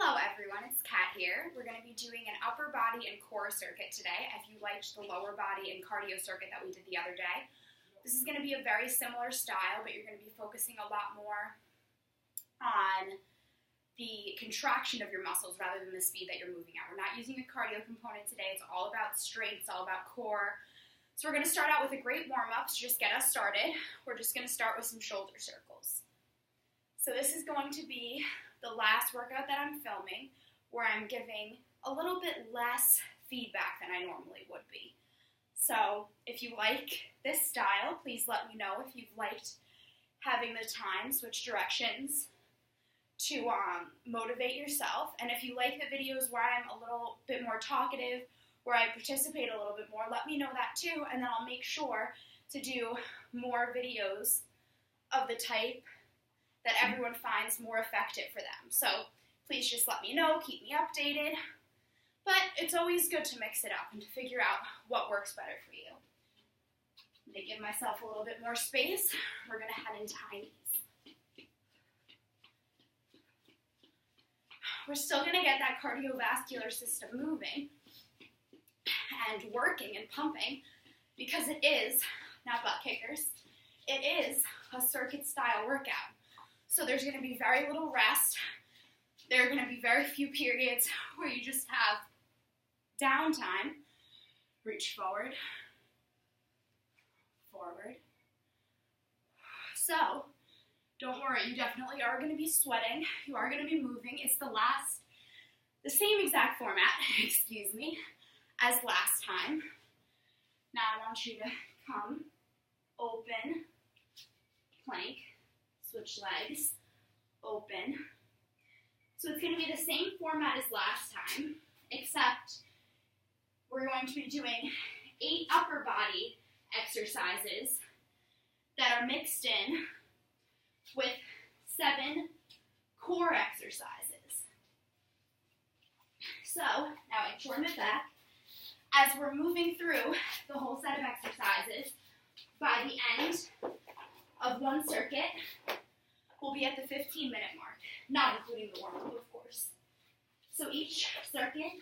Hello everyone, it's Kat here. We're going to be doing an upper body and core circuit today. If you liked the lower body and cardio circuit that we did the other day, this is going to be a very similar style, but you're going to be focusing a lot more on the contraction of your muscles rather than the speed that you're moving at. We're not using a cardio component today. It's all about strength, it's all about core. So we're going to start out with a great warm-up to just get us started. We're just going to start with some shoulder circles. So this is going to be the last workout that I'm filming, where I'm giving a little bit less feedback than I normally would be. So if you like this style, please let me know if you've liked having the time switch directions to motivate yourself. And if you like the videos where I'm a little bit more talkative, where I participate a little bit more, let me know that too, and then I'll make sure to do more videos of the type that everyone finds more effective for them. So please just let me know, keep me updated. But it's always good to mix it up and to figure out what works better for you. I'm going to give myself a little bit more space. We're going to head into high knees. We're still going to get that cardiovascular system moving and working and pumping, because it is, not butt kickers, it is a circuit style workout. So there's going to be very little rest. There are going to be very few periods where you just have downtime. Reach forward, forward. So don't worry, you definitely are going to be sweating. You are going to be moving. It's the same exact format, excuse me, as last time. Now I want you to come, open, plank, switch legs, open. So it's going to be the same format as last time, except we're going to be doing 8 upper body exercises that are mixed in with 7 core exercises. So now I join it back. As we're moving through the whole set of exercises, by the end of one circuit, we'll be at the 15-minute mark, not including the warm-up, of course. So each circuit,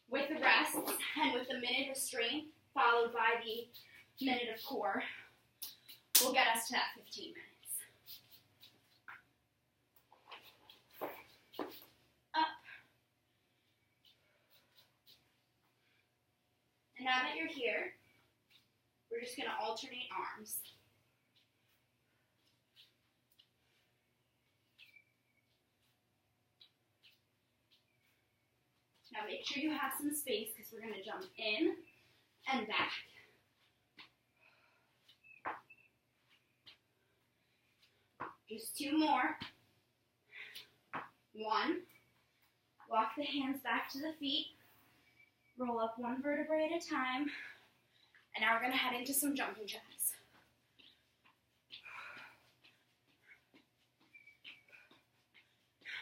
with the rests and with the minute of strength, followed by the minute of core, will get us to that 15 minutes. Up. And now that you're here, we're just going to alternate arms. Now make sure you have some space, because we're going to jump in and back. Just 2 more. 1. Walk the hands back to the feet. Roll up 1 vertebrae at a time. And now we're going to head into some jumping jacks.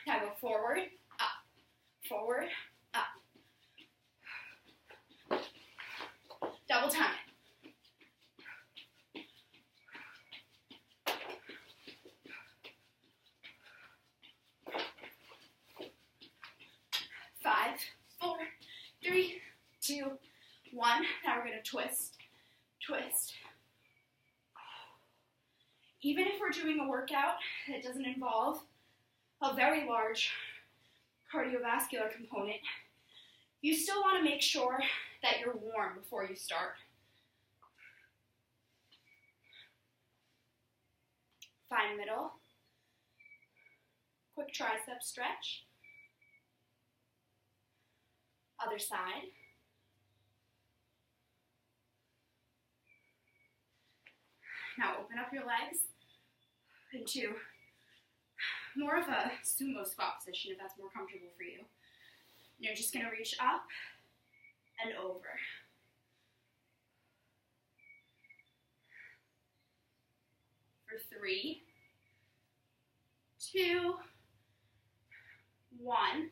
Now go forward, up, forward, up. Double time it. 5, 4, 3, 2, 1. Now we're going to twist. Twist. Even if we're doing a workout that doesn't involve a very large cardiovascular component, you still want to make sure that you're warm before you start. Find middle. Quick tricep stretch. Other side. Now open up your legs into more of a sumo squat position if that's more comfortable for you. And you're just going to reach up and over. For 3, 2, 1.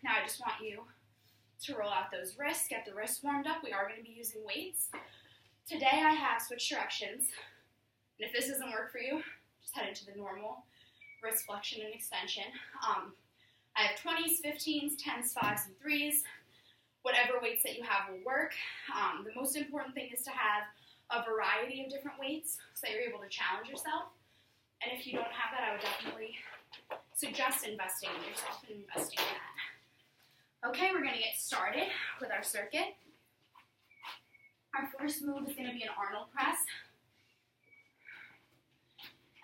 Now I just want you to roll out those wrists, get the wrists warmed up. We are going to be using weights. Today I have switch directions, and if this doesn't work for you, just head into the normal wrist flexion and extension. I have 20s, 15s, 10s, 5s, and 3s. Whatever weights that you have will work. The most important thing is to have a variety of different weights so that you're able to challenge yourself. And if you don't have that, I would definitely suggest investing in yourself and investing in that. Okay, we're going to get started with our circuit. Our first move is going to be an Arnold press.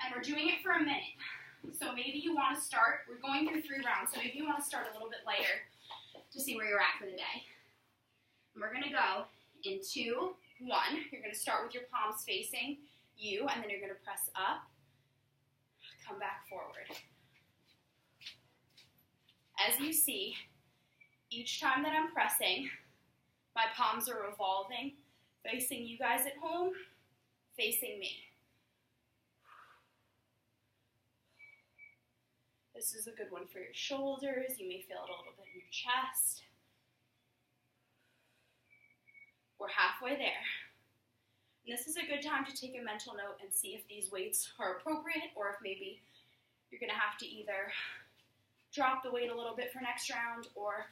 And we're doing it for a minute. So maybe you want to start, we're going through 3 rounds, so maybe you want to start a little bit lighter to see where you're at for the day. And we're going to go in 2, 1. You're going to start with your palms facing you, and then you're going to press up, come back forward. As you see, each time that I'm pressing, my palms are revolving, facing you guys at home, facing me. This is a good one for your shoulders. You may feel it a little bit in your chest. We're halfway there. And this is a good time to take a mental note and see if these weights are appropriate or if maybe you're going to have to either drop the weight a little bit for next round or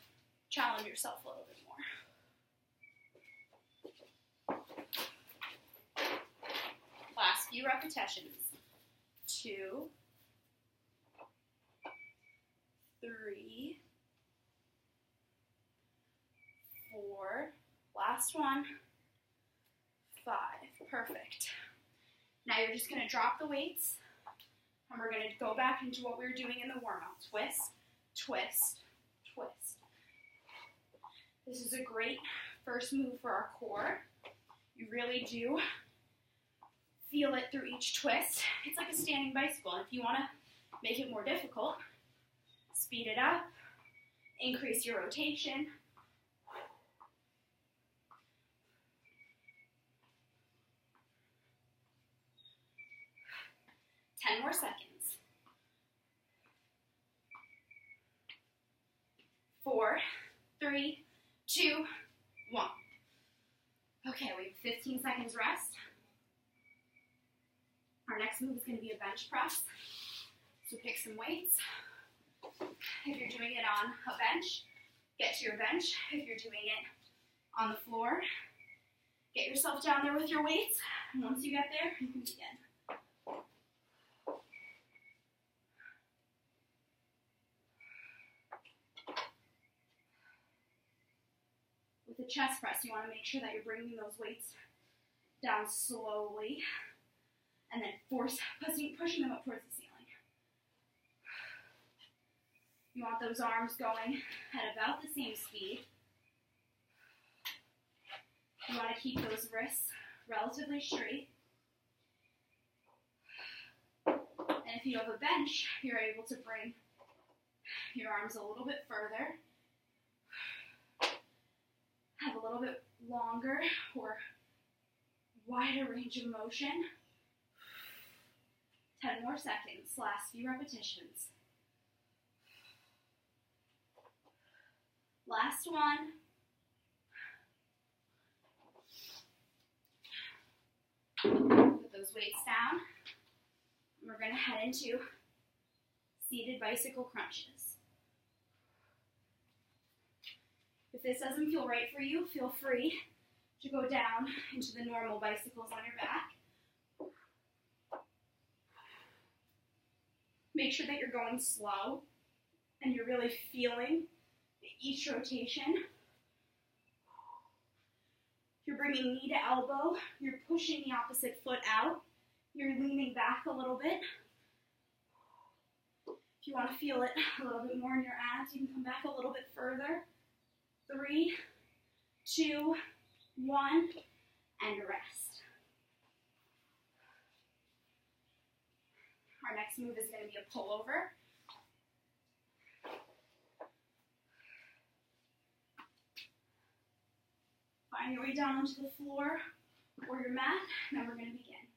challenge yourself a little bit more. Last few repetitions. 2, 3, 4, last one, 5, perfect. Now you're just going to drop the weights, and we're going to go back into what we were doing in the warm-up. Twist, twist, twist. This is a great first move for our core. You really do feel it through each twist. It's like a standing bicycle, and if you want to make it more difficult, speed it up, increase your rotation. 10 more seconds. 4, 3, 2, 1. Okay, we have 15 seconds rest. Our next move is going to be a bench press. So pick some weights. If you're doing it on a bench, get to your bench. If you're doing it on the floor, get yourself down there with your weights. And once you get there, you can begin. With the chest press, you want to make sure that you're bringing those weights down slowly and then pushing them up towards the ceiling. You want those arms going at about the same speed. You want to keep those wrists relatively straight. And if you have a bench, you're able to bring your arms a little bit further. Have a little bit longer or wider range of motion. 10 more seconds, last few repetitions. Last one. Put those weights down. And we're going to head into seated bicycle crunches. If this doesn't feel right for you, feel free to go down into the normal bicycles on your back. Make sure that you're going slow and you're really feeling each rotation. You're bringing knee to elbow. You're pushing the opposite foot out. You're leaning back a little bit. If you want to feel it a little bit more in your abs, you can come back a little bit further. 3, 2, 1, and rest. Our next move is going to be a pullover. Find your way down onto the floor or your mat, and then we're going to begin.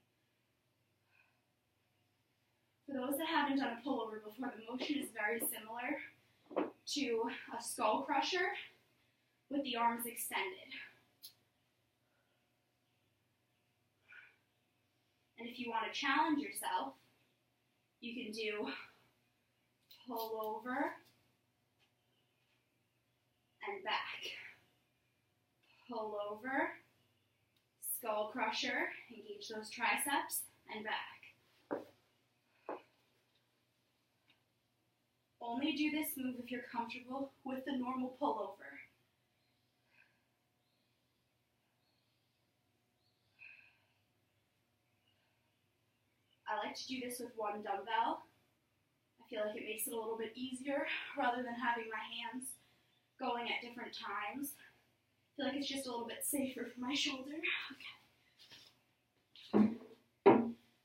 For those that haven't done a pullover before, the motion is very similar to a skull crusher with the arms extended. And if you want to challenge yourself, you can do pull over, and back. Pull over, skull crusher, engage those triceps, and back. Only do this move if you're comfortable with the normal pullover. I like to do this with one dumbbell. I feel like it makes it a little bit easier rather than having my hands going at different times. I feel like it's just a little bit safer for my shoulder. Okay.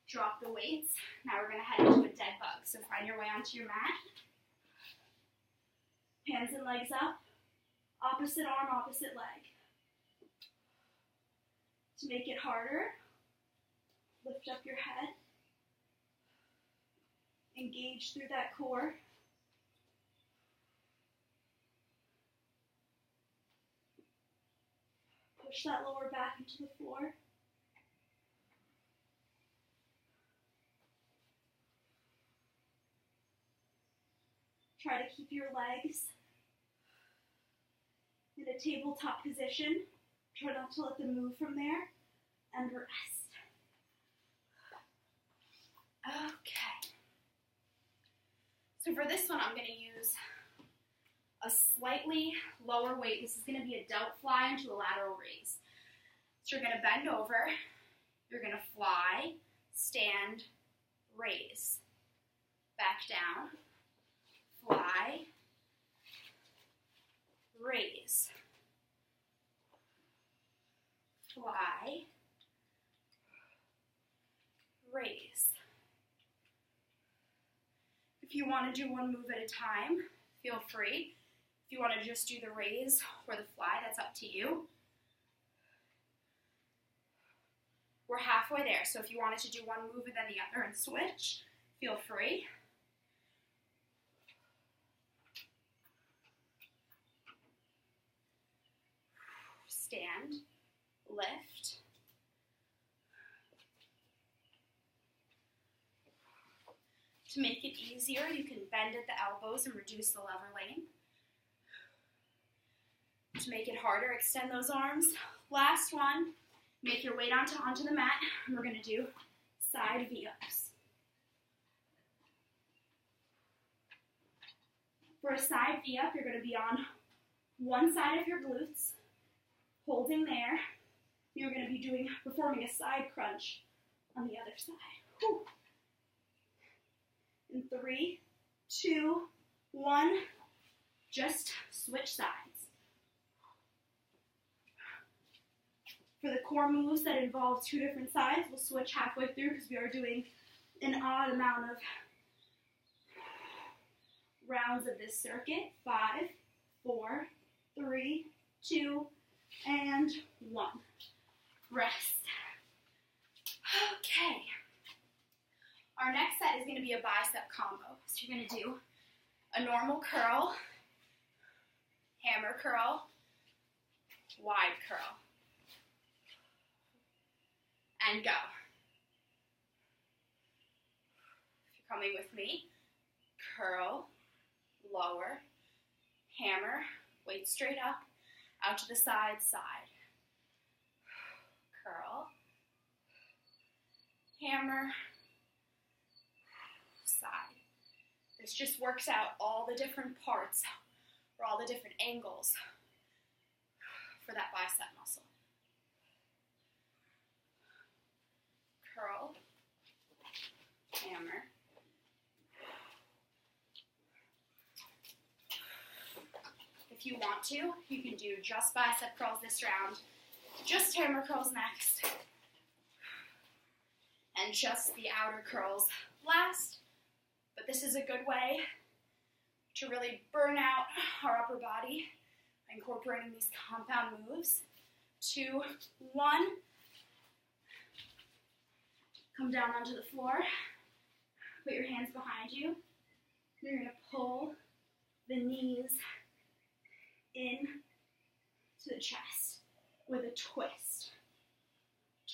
Drop the weights. Now we're going to head into a dead bug. So find your way onto your mat. Hands and legs up. Opposite arm, opposite leg. To make it harder, lift up your head. Engage through that core. Push that lower back into the floor. Try to keep your legs in a tabletop position. Try not to let them move from there. And rest. Okay. So for this one, I'm going to use a slightly lower weight. This is going to be a delt fly into a lateral raise. So you're going to bend over. You're going to fly, stand, raise. Back down. Fly, raise. Fly, raise. If you want to do one move at a time, feel free. If you want to just do the raise or the fly, that's up to you. We're halfway there, so if you wanted to do one move and then the other and switch, feel free. Stand, lift. To make it easier, you can bend at the elbows and reduce the lever lane. To make it harder, extend those arms. Last one, make your way onto the mat, and we're going to do side V-ups. For a side V-up, you're going to be on one side of your glutes, holding there. You're going to be performing a side crunch on the other side. Whew. In 3, 2, 1, just switch sides. For the core moves that involve 2 different sides, we'll switch halfway through because we are doing an odd amount of rounds of this circuit. 5, 4, 3, 2, and 1. Rest. Okay. Our next set is going to be a bicep combo. So you're going to do a normal curl, hammer curl, wide curl, and go. If you're coming with me, curl, lower, hammer, weight straight up, out to the side, side. Curl, hammer, side. This just works out all the different parts or all the different angles for that bicep muscle. Curl, hammer, if you want to, you can do just bicep curls this round, just hammer curls next, and just the outer curls last. But this is a good way to really burn out our upper body by incorporating these compound moves. 2, 1. Come down onto the floor. Put your hands behind you. You're going to pull the knees in to the chest with a twist.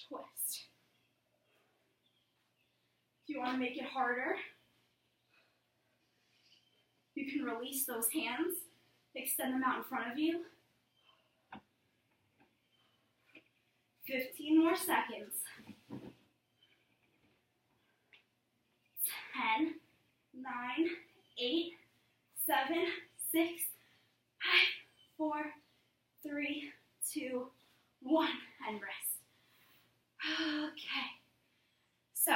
Twist. If you want to make it harder, You can release those hands, extend them out in front of you. 15 more seconds. 10, 9, 8, 7, 6, 5, 4, 3, 2, 1, and rest. Okay. So,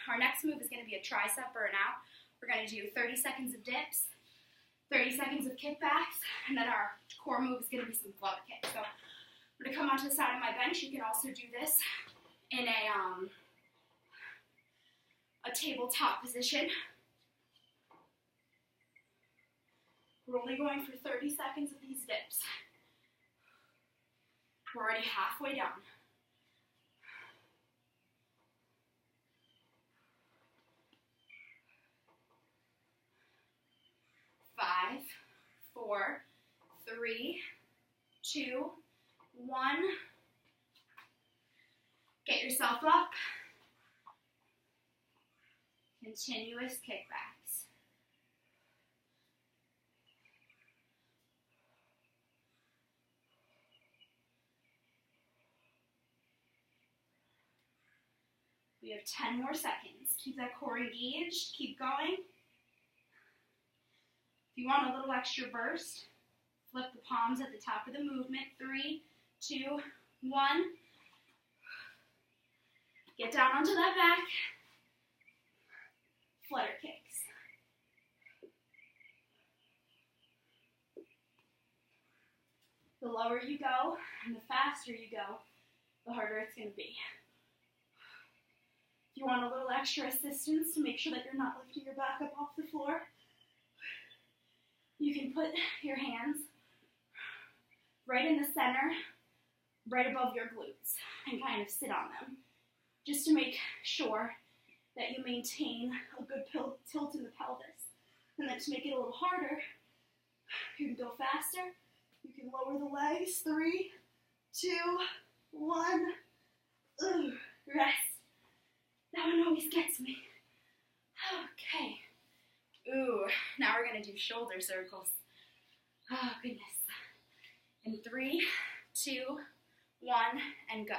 our next move is going to be a tricep burnout. We're going to do 30 seconds of dips, 30 seconds of kickbacks, and then our core move is going to be some float kicks. So, I'm going to come onto the side of my bench. You can also do this in a tabletop position. We're only going for 30 seconds of these dips. We're already halfway down. 5, 4, 3, 2, 1. Get yourself up. Continuous kickbacks. We have 10 more seconds. Keep that core engaged. Keep going. If you want a little extra burst, flip the palms at the top of the movement. 3, 2, 1. Get down onto that back. Flutter kicks. The lower you go and the faster you go, the harder it's going to be. If you want a little extra assistance to make sure that you're not lifting your back up off the floor, you can put your hands right in the center, right above your glutes, and kind of sit on them, just to make sure that you maintain a good tilt in the pelvis. And then to make it a little harder, you can go faster, you can lower the legs. 3, 2, 1. Ooh, rest. That one always gets me. Okay. Ooh, now we're gonna do shoulder circles. Oh, goodness. In 3, 2, 1, and go.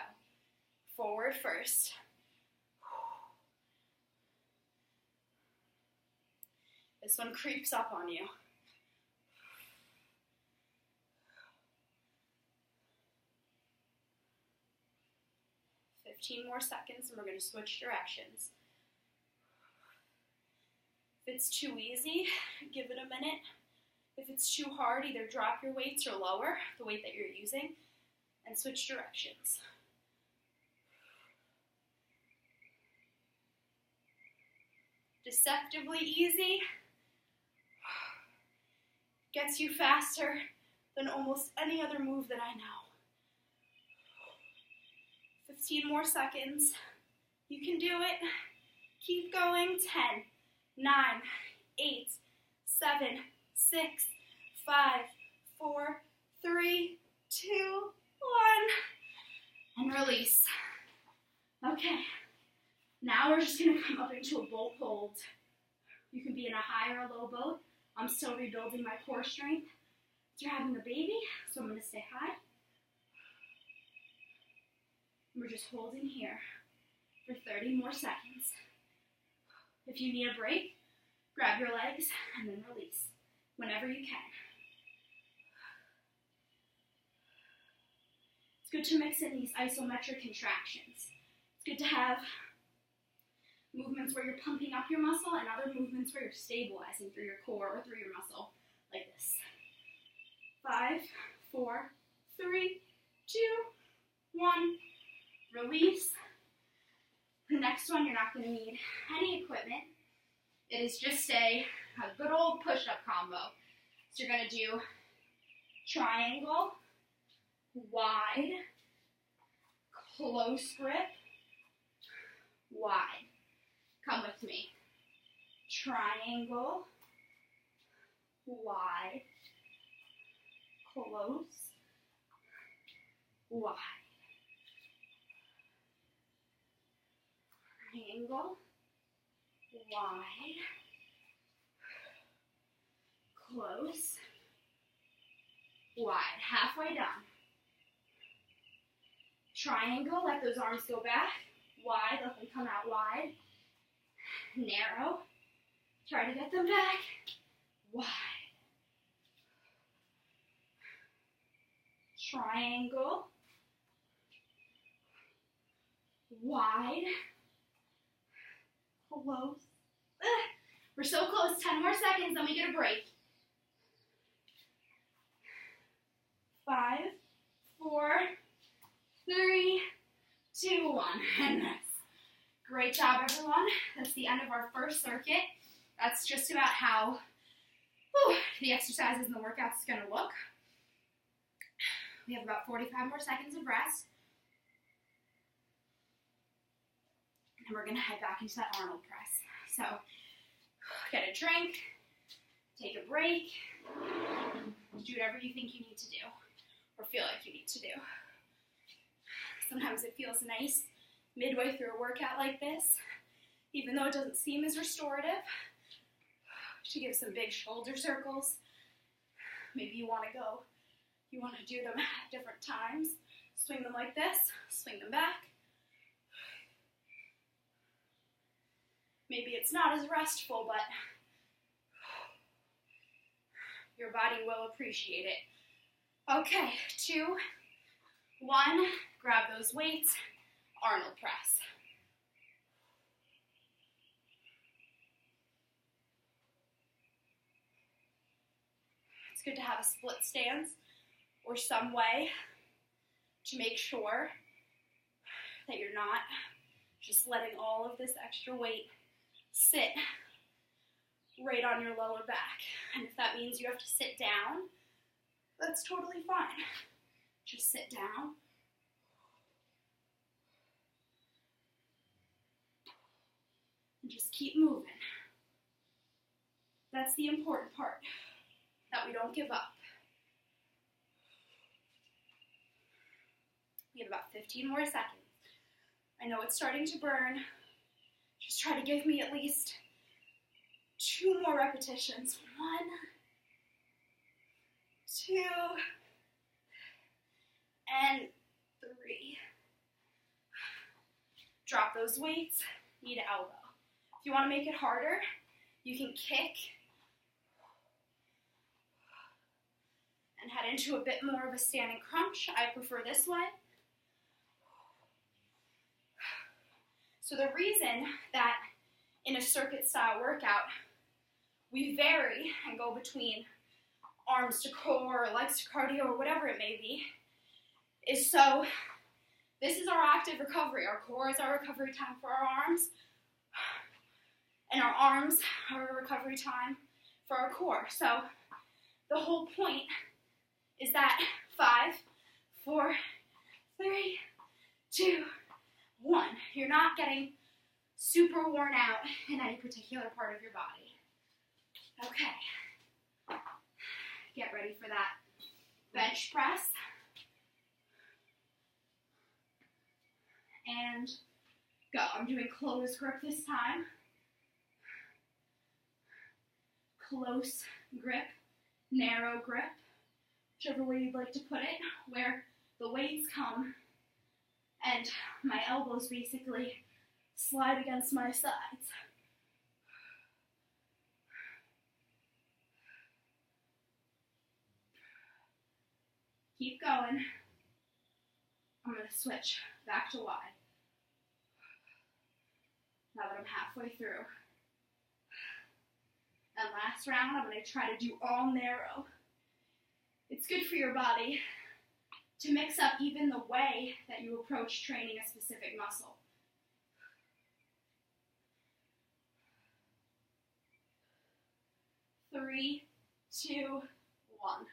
Forward first. This one creeps up on you. More seconds, and we're going to switch directions. If it's too easy, give it a minute. If it's too hard, either drop your weights or lower the weight that you're using, and switch directions. Deceptively easy. Gets you faster than almost any other move that I know. 15 more seconds. You can do it. Keep going. 10, 9, 8, 7, 6, 5, 4, 3, 2, 1. And release. Okay. Now we're just going to come up into a boat hold. You can be in a high or a low boat. I'm still rebuilding my core strength. You're having a baby, so I'm going to stay high. We're just holding here for 30 more seconds. If you need a break, grab your legs and then release whenever you can. It's good to mix in these isometric contractions. It's good to have movements where you're pumping up your muscle and other movements where you're stabilizing through your core or through your muscle, like this. 5, 4, 3, 2, 1. Release. The next one, you're not going to need any equipment. It is just a good old push-up combo. So you're going to do triangle, wide, close grip, wide. Come with me. Triangle, wide, close, wide. Triangle, wide, close, wide, halfway down. Triangle, let those arms go back, wide, let them come out wide. Narrow, try to get them back, wide. Triangle, wide, close. We're so close, 10 more seconds, then we get a break. 5, 4, 3, 2, 1, and rest. Great job, everyone. That's the end of our first circuit. That's just about how the exercises and the workouts is going to look. We have about 45 more seconds of rest. And we're going to head back into that Arnold press. So, get a drink, take a break, do whatever you think you need to do, or feel like you need to do. Sometimes it feels nice midway through a workout like this, even though it doesn't seem as restorative, to give some big shoulder circles. Maybe you want to do them at different times. Swing them like this, swing them back. Maybe it's not as restful, but your body will appreciate it. Okay, 2, 1, grab those weights, Arnold press. It's good to have a split stance or some way to make sure that you're not just letting all of this extra weight sit right on your lower back. And if that means you have to sit down, that's totally fine. Just sit down. And just keep moving. That's the important part, that we don't give up. We have about 15 more seconds. I know it's starting to burn. Just try to give me at least 2 more repetitions. 1, 2, and 3. Drop those weights, knee to elbow. If you want to make it harder, you can kick and head into a bit more of a standing crunch. I prefer this way. So the reason that in a circuit style workout, we vary and go between arms to core or legs to cardio or whatever it may be, is so this is our active recovery. Our core is our recovery time for our arms, and our arms are a recovery time for our core. So the whole point is that 5, 4, 3, 2, 1. You're not getting super worn out in any particular part of your body. Okay. Get ready for that bench press. And go. I'm doing close grip this time. Close grip, narrow grip, whichever way you'd like to put it, where the weights come and my elbows basically slide against my sides. Keep going. I'm going to switch back to wide. Now that I'm halfway through. And last round, I'm going to try to do all narrow. It's good for your body to mix up even the way that you approach training a specific muscle. Three, 2, 1.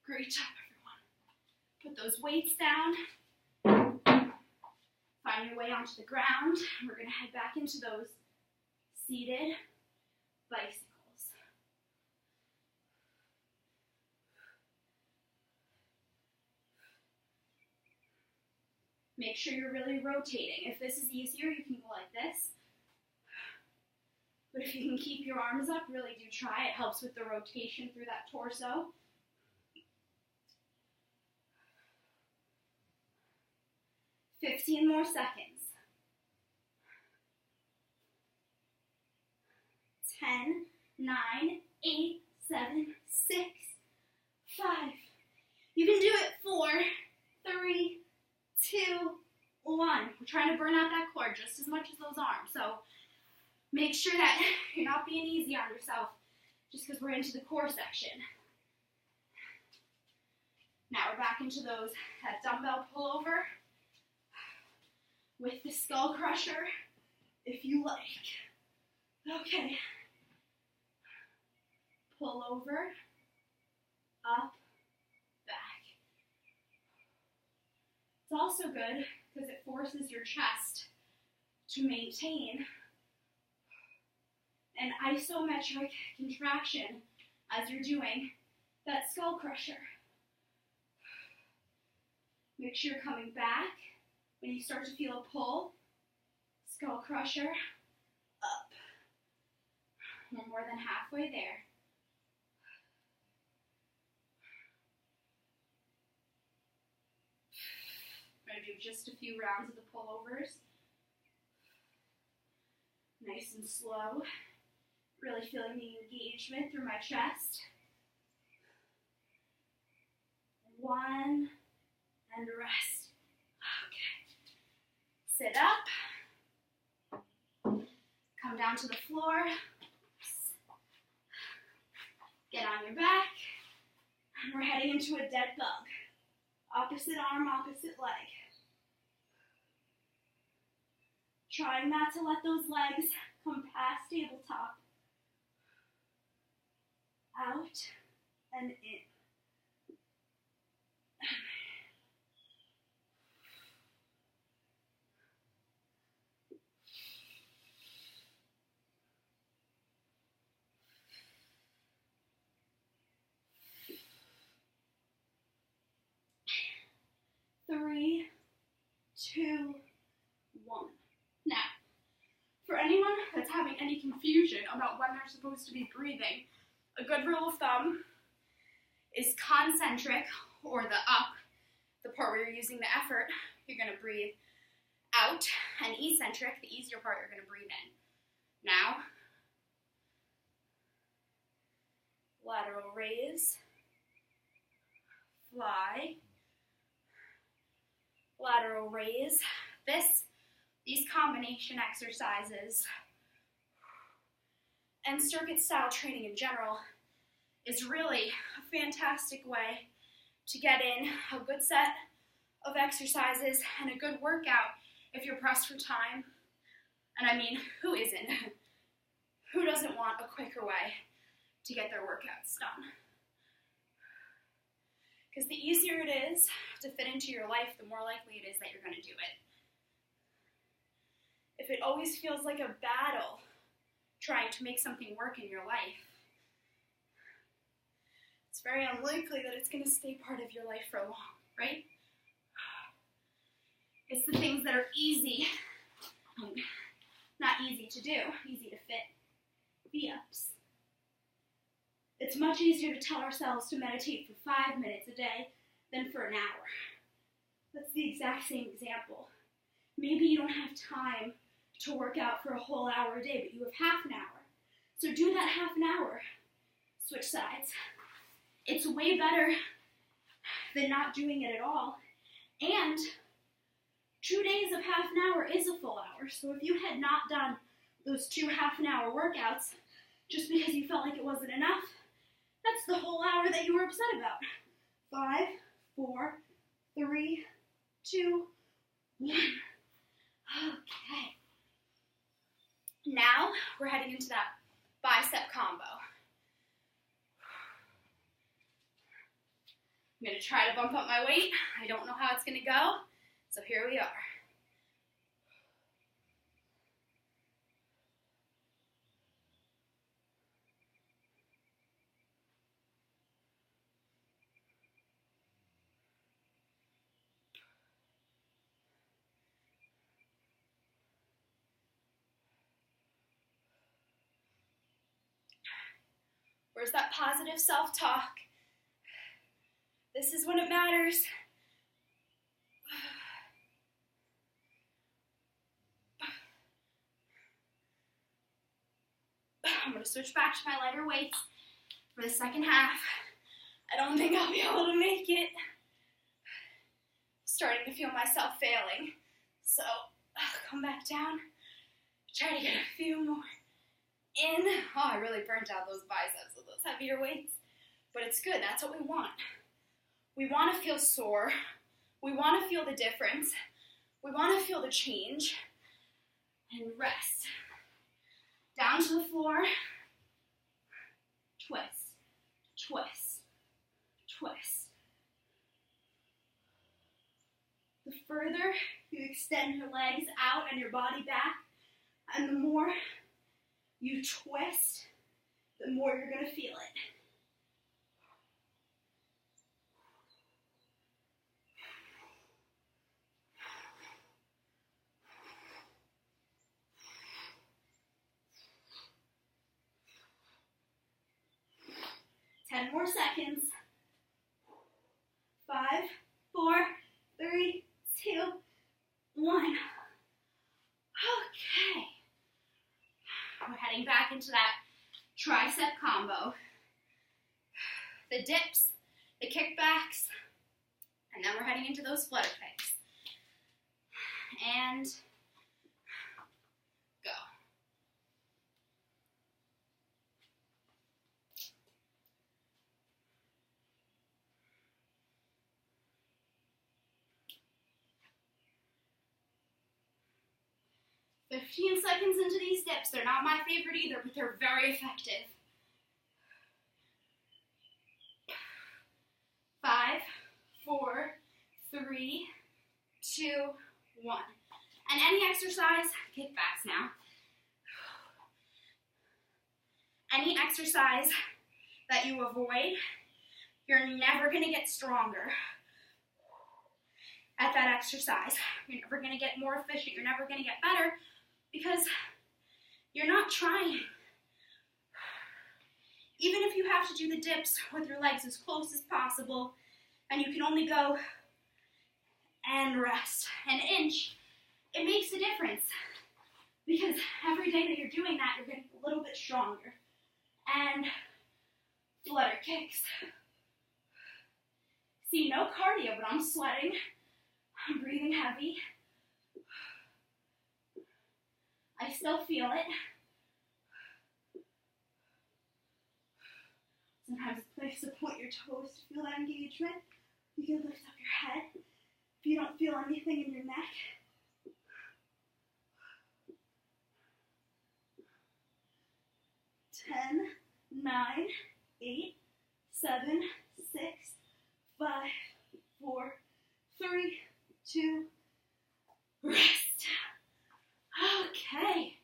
Great job, everyone. Put those weights down. Find your way onto the ground. We're going to head back into those seated bicycles. Make sure you're really rotating. If this is easier, you can go like this. But if you can keep your arms up, really do try. It helps with the rotation through that torso. 15 more seconds. 10, 9, 8, 7, 6, 5. You can do it. 4, 3, 2, 1. We're trying to burn out that core just as much as those arms. So make sure that you're not being easy on yourself just because we're into the core section. Now we're back into that dumbbell pullover with the skull crusher, if you like. Okay. Pull over, up, back. It's also good because it forces your chest to maintain an isometric contraction as you're doing that skull crusher. Make sure you're coming back. When you start to feel a pull, skull crusher, up. We're more than halfway there. I'm going to do just a few rounds of the pullovers. Nice and slow. Really feeling the engagement through my chest. 1, and rest. Okay. Sit up. Come down to the floor. Get on your back. And we're heading into a dead bug. Opposite arm, opposite leg. Trying not to let those legs come past tabletop. Out and in. Three, 2, 1. Now, for anyone that's having any confusion about when they're supposed to be breathing, a good rule of thumb is concentric, or the up, the part where you're using the effort, you're going to breathe out, and eccentric, the easier part, you're going to breathe in. Now, lateral raise, fly, lateral raise. These combination exercises and circuit style training in general is really a fantastic way to get in a good set of exercises and a good workout if you're pressed for time. And I mean, who isn't? Who doesn't want a quicker way to get their workouts done? Because the easier it is to fit into your life, the more likely it is that you're going to do it. If it always feels like a battle trying to make something work in your life, it's very unlikely that it's going to stay part of your life for long, right? It's the things that are easy, not easy to do, easy to fit. V-ups. It's much easier to tell ourselves to meditate for 5 minutes a day than for an hour. That's the exact same example. Maybe you don't have time to work out for a whole hour a day, but you have half an hour. So do that half an hour. Switch sides. It's way better than not doing it at all. And 2 days of half an hour is a full hour. So if you had not done those 2 half-an-hour workouts just because you felt like it wasn't enough, that's the whole hour that you were upset about. 5, 4, 3, 2, 1. Okay. Now we're heading into that bicep combo. I'm going to try to bump up my weight. I don't know how it's going to go, so here we are. Where's that positive self-talk? This is when it matters. I'm going to switch back to my lighter weights for the second half. I don't think I'll be able to make it. Starting to feel myself failing. So, come back down. Try to get a few more in. Oh, I really burnt out those biceps with those heavier weights. But it's good. That's what we want. We want to feel sore. We want to feel the difference. We want to feel the change. And rest. Down to the floor. Twist. Twist. Twist. The further you extend your legs out and your body back, and the more you twist, the more you're going to feel it. Ten more seconds. 5, 4, 3, 2, 1. Okay. We're heading back into that tricep combo. The dips, the kickbacks, and then we're heading into those flutter kicks. And go. 15 seconds into these dips. They're not my favorite either, but they're very effective. 5, 4, 3, 2, 1. And any exercise, kickbacks now. Any exercise that you avoid, you're never going to get stronger at that exercise. You're never going to get more efficient. You're never going to get better because you're not trying. Even if you have to do the dips with your legs as close as possible and you can only go and rest an inch, it makes a difference because every day that you're doing that, you're getting a little bit stronger. And flutter kicks. See, no cardio, but I'm sweating. I'm breathing heavy. I still feel it. Sometimes it's nice to point your toes to feel that engagement. You can lift up your head if you don't feel anything in your neck. Ten, 9, 8, 7, 6, 5, 4, 3, 2, rest. Okay.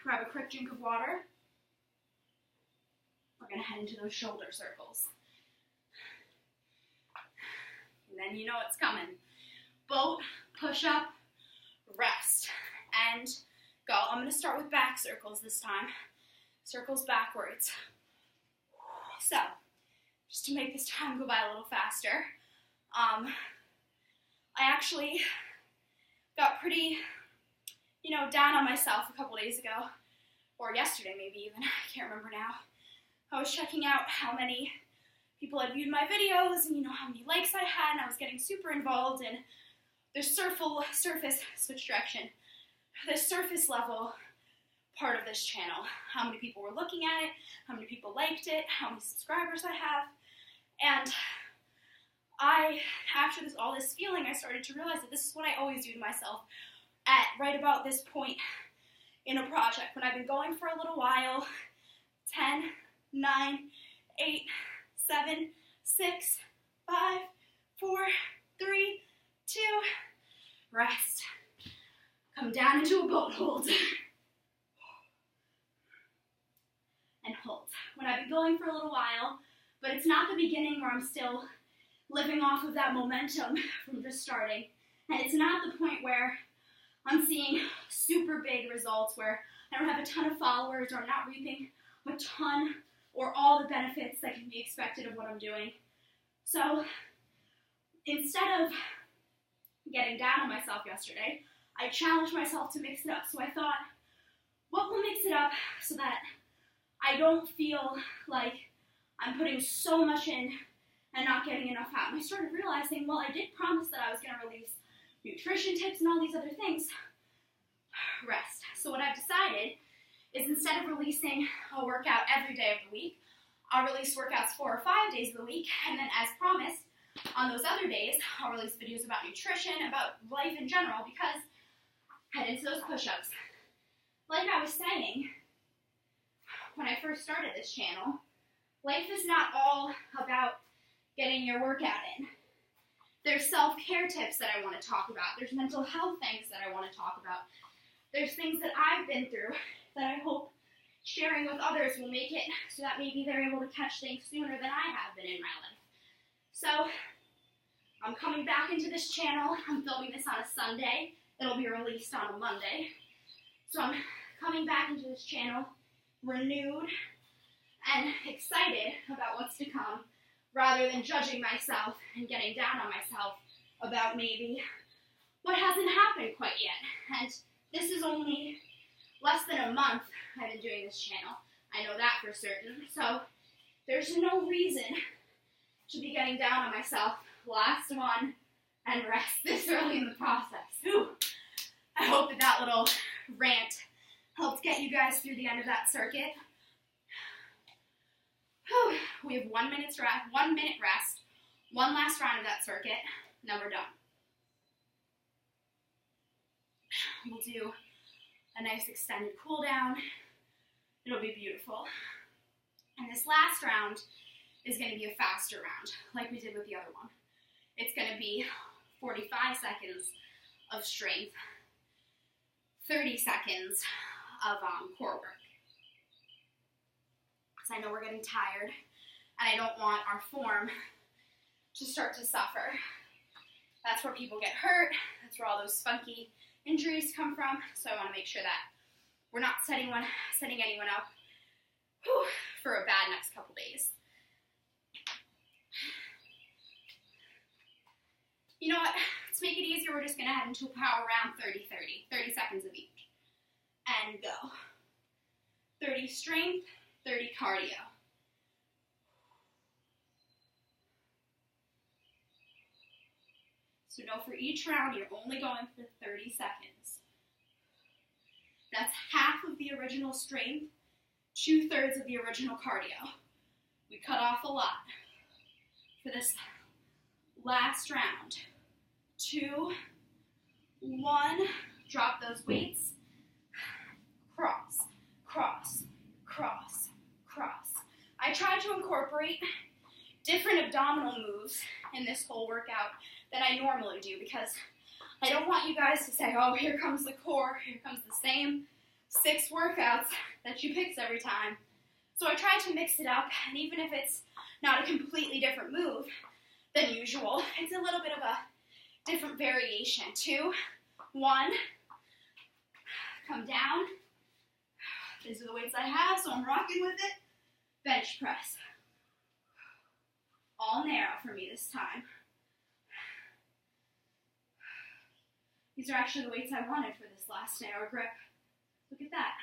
Grab a quick drink of water. We're going to head into those shoulder circles. And then you know what's coming. Boat, push up, rest, and go. I'm going to start with back circles this time. Circles backwards. So, just to make this time go by a little faster, I actually got pretty, down on myself a couple days ago, or yesterday maybe even, I can't remember now. I was checking out how many people had viewed my videos and how many likes I had, and I was getting super involved in the surface level part of this channel. How many people were looking at it, how many people liked it, how many subscribers I have. And after all this feeling, I started to realize that this is what I always do to myself at right about this point in a project. When I've been going for a little while, 10, 9, 8, 7, 6, 5, 4, 3, 2, rest. Come down into a boat hold. And hold. When I've been going for a little while, but it's not the beginning where I'm still living off of that momentum from just starting. And it's not the point where I'm seeing super big results, where I don't have a ton of followers or I'm not reaping a ton or all the benefits that can be expected of what I'm doing. So instead of getting down on myself yesterday, I challenged myself to mix it up. So I thought, what will mix it up so that I don't feel like I'm putting so much in and not getting enough out? And I started realizing, well, I did promise that I was going to release nutrition tips and all these other things. Rest. So what I've decided is, instead of releasing a workout every day of the week, I'll release workouts 4 or 5 days of the week, and then as promised, on those other days, I'll release videos about nutrition, about life in general, because head into those push-ups. Like I was saying, when I first started this channel, life is not all about getting your workout in. There's self-care tips that I want to talk about. There's mental health things that I want to talk about. There's things that I've been through that I hope sharing with others will make it so that maybe they're able to catch things sooner than I have been in my life. So I'm coming back into this channel. I'm filming this on a Sunday. It'll be released on a Monday. So I'm coming back into this channel renewed and excited about what's to come, rather than judging myself and getting down on myself about maybe what hasn't happened quite yet. And this is only less than a month I've been doing this channel. I know that for certain. So there's no reason to be getting down on myself last one and rest this early in the process. Whew. I hope that little rant helped get you guys through the end of that circuit. Whew. We have 1 minute rest, one last round of that circuit, and then we're done. We'll do a nice extended cool down. It'll be beautiful. And this last round is going to be a faster round, like we did with the other one. It's going to be 45 seconds of strength, 30 seconds of core work. Because I know we're getting tired, and I don't want our form to start to suffer. That's where people get hurt. That's where all those funky injuries come from. So I want to make sure that we're not setting anyone up for a bad next couple days. You know what? Let's make it easier. We're just going to head into a power round 30 seconds of each. And go. 30 strength, 30 cardio. So know for each round, you're only going for 30 seconds. That's half of the original strength, 2/3 of the original cardio. We cut off a lot for this last round. 2, 1, drop those weights. Cross, cross, cross, cross. I try to incorporate different abdominal moves in this whole workout than I normally do, because I don't want you guys to say, oh, here comes the core, here comes the same 6 workouts that you picked every time. So I try to mix it up, and even if it's not a completely different move than usual, it's a little bit of a different variation. 2, 1, come down. These are the weights I have, so I'm rocking with it. Bench press. All narrow for me this time. These are actually the weights I wanted for this last narrow grip. Look at that.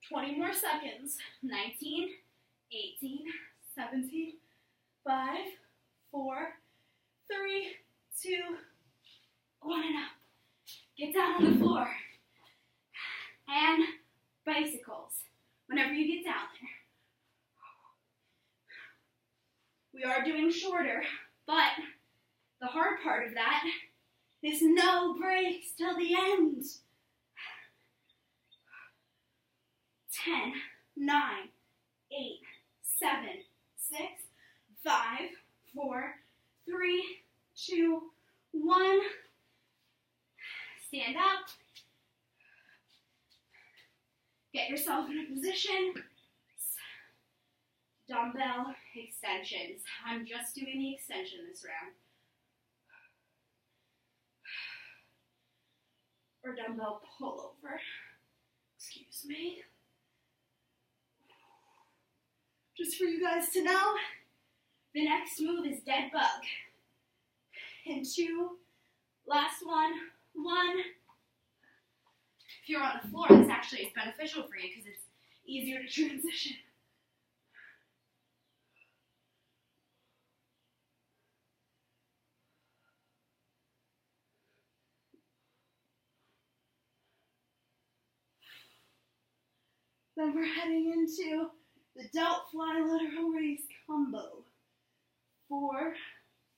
20 more seconds. 19, 18, 17, 5, 4, 3, 2, 1, and up. Get down on the floor. And bicycles, whenever you get down there. We are doing shorter, but the hard part of that is no breaks till the end. 10, 9, 8, 7, 6, 5, 4, 3, 2, 1. Stand up. Get yourself in a position. Dumbbell extensions. I'm just doing the extension this round. Or dumbbell pullover. Excuse me. Just for you guys to know, the next move is dead bug. In 2, last one, 1. If you're on the floor, this actually is beneficial for you because it's easier to transition. Then we're heading into the delt fly lateral raise combo. 4,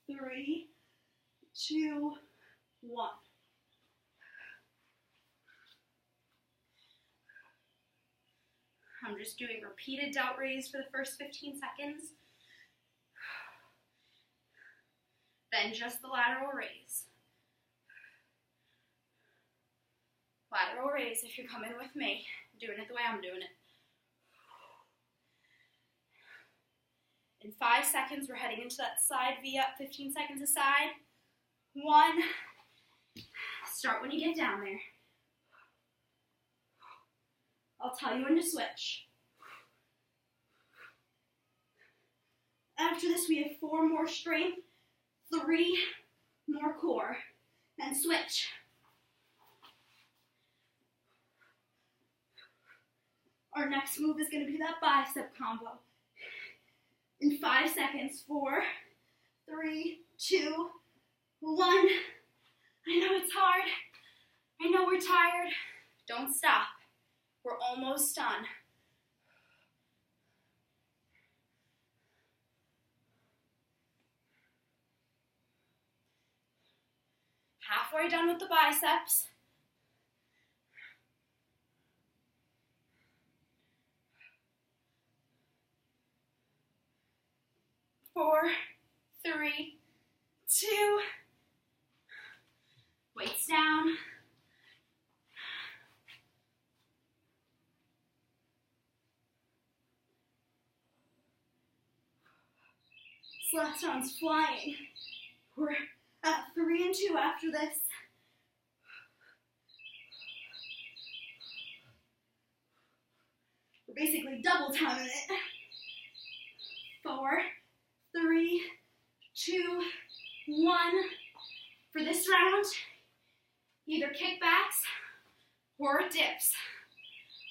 3, 2, 1. I'm just doing repeated delt raise for the first 15 seconds. Then just the lateral raise. Lateral raise if you're coming with me. Doing it the way I'm doing it. In 5 seconds, we're heading into that side V up, 15 seconds aside. 1. Start when you get down there. I'll tell you when to switch. After this, we have 4 more strength, 3 more core, and switch. Our next move is going to be that bicep combo. In 5 seconds, 4, 3, 2, 1. I know it's hard. I know we're tired. Don't stop. We're almost done. Halfway done with the biceps. Four, 3, 2. Weights down. This last round's flying. We're at 3 and 2 after this. We're basically double timing it. 4, 3, 2, 1. For this round, either kickbacks or dips.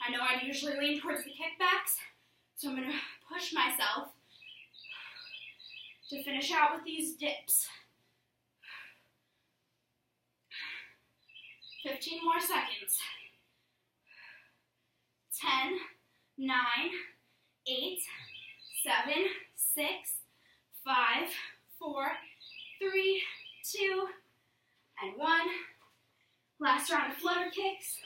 I know I usually lean towards the kickbacks, so I'm going to push myself to finish out with these dips. 15 more seconds. 10, 9, 8, 7, 6, 5, 4, 3, 2, and 1. Last round of flutter kicks.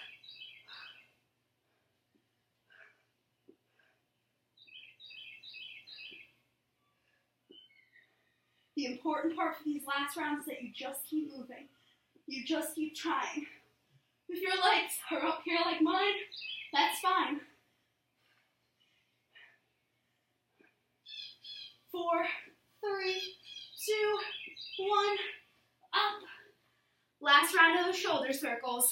The important part for these last rounds is that you just keep moving. You just keep trying. If your legs are up here like mine, that's fine. 4, 3, 2, 1, up. Last round of those shoulder circles.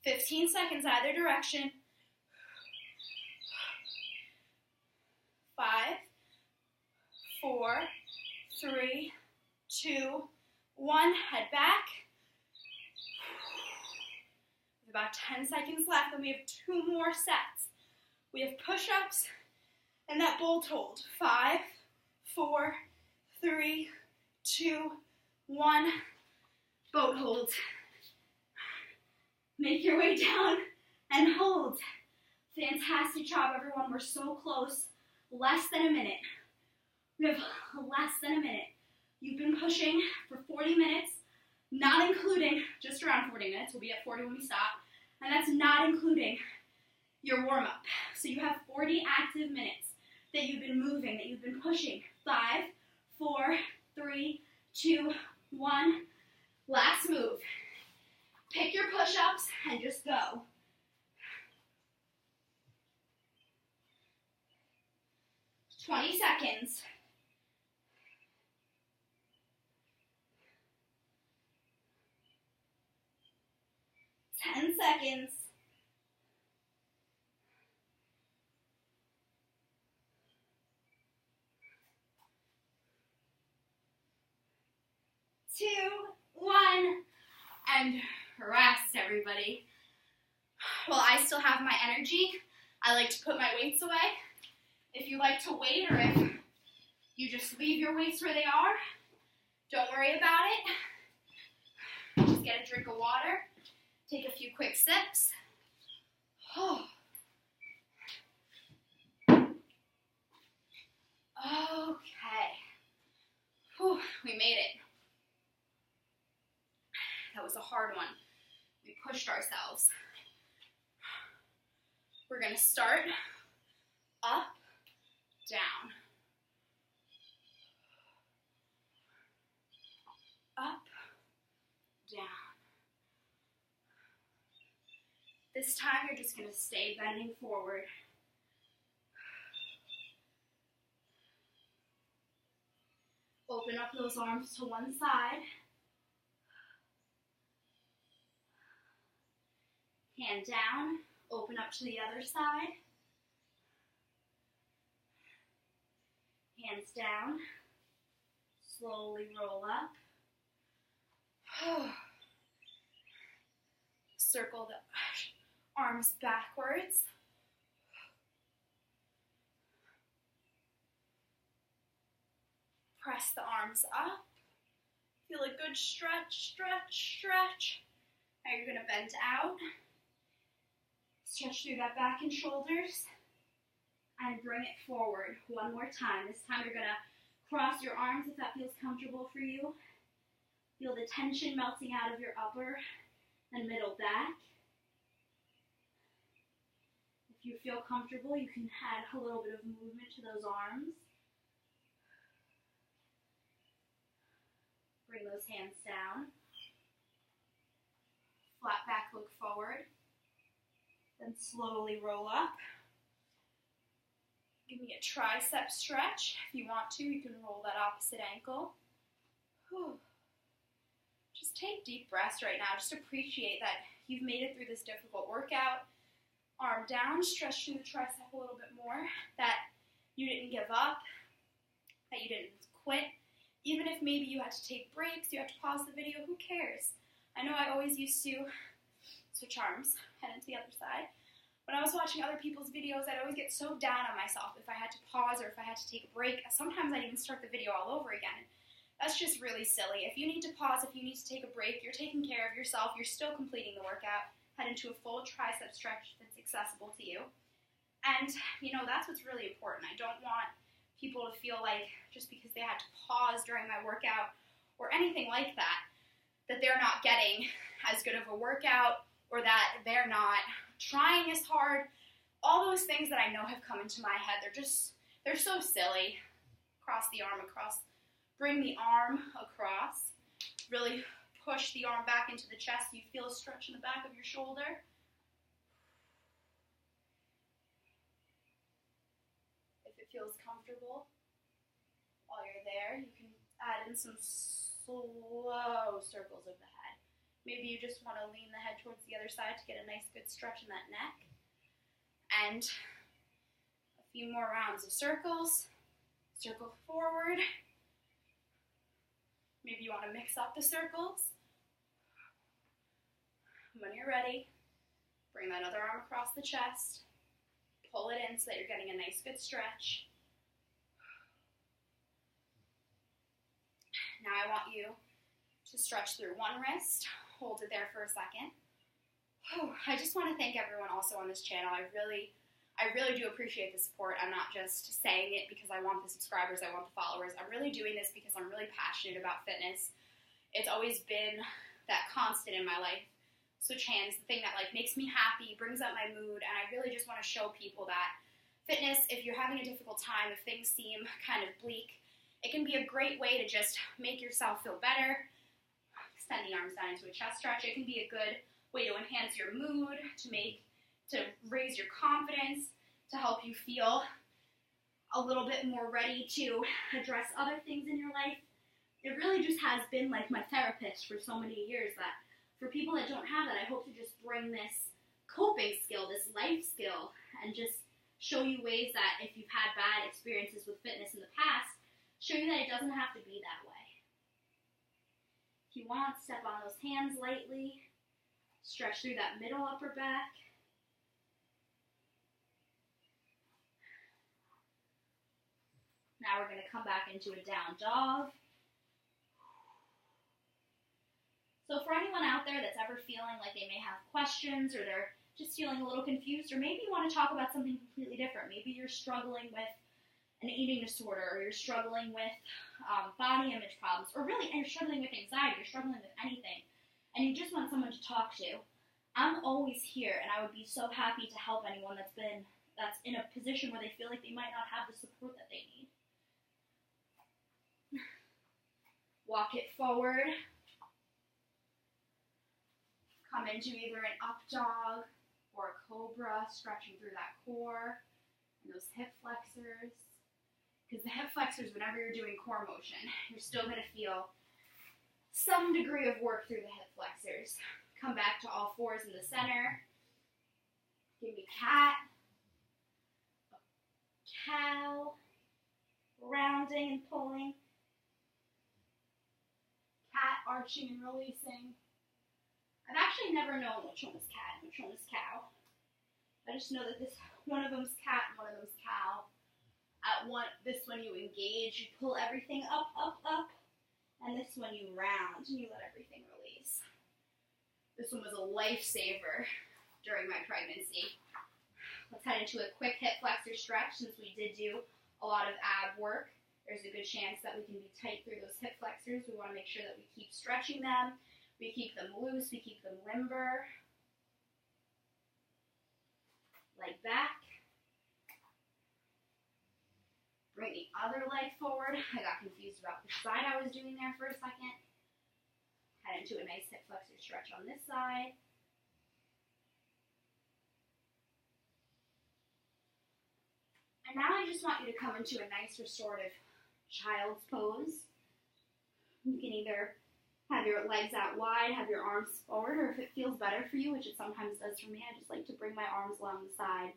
15 seconds either direction. 5, 4, 3, 2, 1. Head back. With about 10 seconds left, and we have 2 more sets. We have push-ups and that bolt hold. 5, 4, 3, 2, 1. Boat hold. Make your way down and hold. Fantastic job, everyone. We're so close. Less than a minute. We have less than a minute. You've been pushing for 40 minutes, not including, just around 40 minutes. We'll be at 40 when we stop. And that's not including your warm-up. So you have 40 active minutes that you've been moving, that you've been pushing. 5, 4, 3, 2, 1. Last move. Pick your push-ups and just go. "20 seconds. "10 seconds. 2, 1, and rest, everybody. While I still have my energy, I like to put my weights away. If you like to wait, or if you just leave your weights where they are, don't worry about it. Just get a drink of water, take a few quick sips. Okay. Whew, we made it. That was a hard one. We pushed ourselves. We're going to start up, down. Up, down. This time you're just going to stay bending forward. Open up those arms to one side. Hand down, open up to the other side. Hands down, slowly roll up. Circle the arms backwards. Press the arms up. Feel a good stretch, stretch, stretch. Now you're going to bend out. Stretch through that back and shoulders. And bring it forward one more time. This time you're going to cross your arms if that feels comfortable for you. Feel the tension melting out of your upper and middle back. If you feel comfortable, you can add a little bit of movement to those arms. Bring those hands down. Flat back, look forward. Then slowly roll up. Give me a tricep stretch. If you want to, you can roll that opposite ankle. Whew. Just take deep breaths right now. Just appreciate that you've made it through this difficult workout. Arm down, stretch through the tricep a little bit more. That you didn't give up. That you didn't quit. Even if maybe you had to take breaks, you had to pause the video, who cares? I know I always used to switch arms, head into the other side. When I was watching other people's videos, I'd always get so down on myself if I had to pause or if I had to take a break. Sometimes I'd even start the video all over again. That's just really silly. If you need to pause, if you need to take a break, you're taking care of yourself, you're still completing the workout. Head into a full tricep stretch that's accessible to you. And, you know, that's what's really important. I don't want people to feel like just because they had to pause during my workout or anything like that, that they're not getting as good of a workout or that they're not trying as hard. All those things that I know have come into my head, they're so silly. Cross the arm across, bring the arm across, really push the arm back into the chest. You feel a stretch in the back of your shoulder. If it feels comfortable, while you're there, you can add in some slow circles of the head. Maybe you just want to lean the head towards the other side to get a nice good stretch in that neck. And a few more rounds of circles. Circle forward. Maybe you want to mix up the circles. When you're ready, bring that other arm across the chest. Pull it in so that you're getting a nice good stretch. Now I want you to stretch through one wrist. Hold it there for a second. I just want to thank everyone also on this channel. I really do appreciate the support. I'm not just saying it because I want the subscribers, I want the followers. I'm really doing this because I'm really passionate about fitness. It's always been that constant in my life. Switch hands, the thing that makes me happy, brings up my mood, and I really just want to show people that fitness, if you're having a difficult time, if things seem kind of bleak, it can be a great way to just make yourself feel better. Extend the arms down into a chest stretch. It can be a good way to enhance your mood, to raise your confidence, to help you feel a little bit more ready to address other things in your life. It really just has been like my therapist for so many years that for people that don't have that, I hope to just bring this coping skill, this life skill, and just show you ways that if you've had bad experiences with fitness in the past, show you that it doesn't have to be that way. If you want, step on those hands lightly. Stretch through that middle upper back. Now we're going to come back into a down dog. So for anyone out there that's ever feeling like they may have questions or they're just feeling a little confused, or maybe you want to talk about something completely different. Maybe you're struggling with an eating disorder, or you're struggling with body image problems, or really you're struggling with anxiety, you're struggling with anything, and you just want someone to talk to. I'm always here, and I would be so happy to help anyone that's in a position where they feel like they might not have the support that they need. Walk it forward. Come into either an up dog or a cobra, stretching through that core and those hip flexors. Because the hip flexors, whenever you're doing core motion, you're still going to feel some degree of work through the hip flexors. Come back to all fours in the center. Give me cat, cow, rounding and pulling. Cat, arching and releasing. I've actually never known which one is cat and which one is cow. I just know that one of them's cat and one of them's cow. This one you engage, you pull everything up, up, up, and this one you round and you let everything release. This one was a lifesaver during my pregnancy. Let's head into a quick hip flexor stretch. Since we did do a lot of ab work, there's a good chance that we can be tight through those hip flexors. We want to make sure that we keep stretching them. We keep them loose, we keep them limber. Leg back. Bring the other leg forward. I got confused about which side I was doing there for a second. Head into a nice hip flexor stretch on this side. And now I just want you to come into a nice restorative child's pose. You can either have your legs out wide, have your arms forward, or if it feels better for you, which it sometimes does for me, I just like to bring my arms along the side.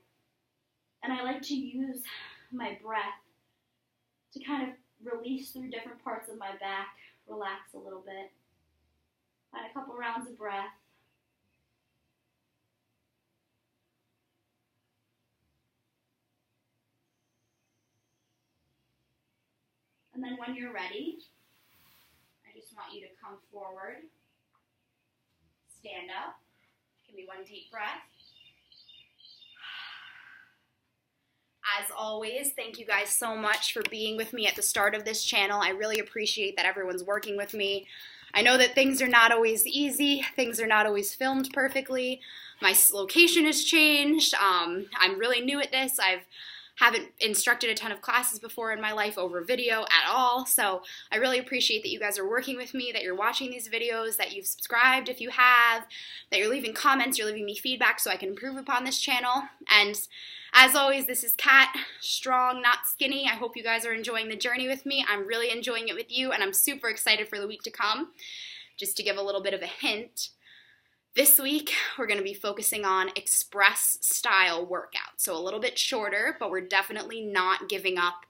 And I like to use my breath to kind of release through different parts of my back, relax a little bit. Find a couple rounds of breath. And then when you're ready, I just want you to come forward, stand up, give me one deep breath. As always, thank you guys so much for being with me at the start of this channel. I really appreciate that everyone's working with me. I know that things are not always easy, things are not always filmed perfectly. My location has changed. I'm really new at this. Haven't instructed a ton of classes before in my life over video at all, so I really appreciate that you guys are working with me, that you're watching these videos, that you've subscribed if you have, that you're leaving comments, you're leaving me feedback so I can improve upon this channel. And as always, this is Kat, strong, not skinny. I hope you guys are enjoying the journey with me. I'm really enjoying it with you, and I'm super excited for the week to come. Just to give a little bit of a hint, this week, we're going to be focusing on express style workouts. So a little bit shorter, but we're definitely not giving up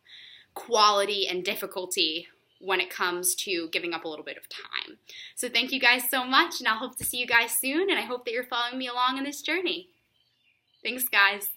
quality and difficulty when it comes to giving up a little bit of time. So thank you guys so much, and I'll hope to see you guys soon, and I hope that you're following me along in this journey. Thanks, guys.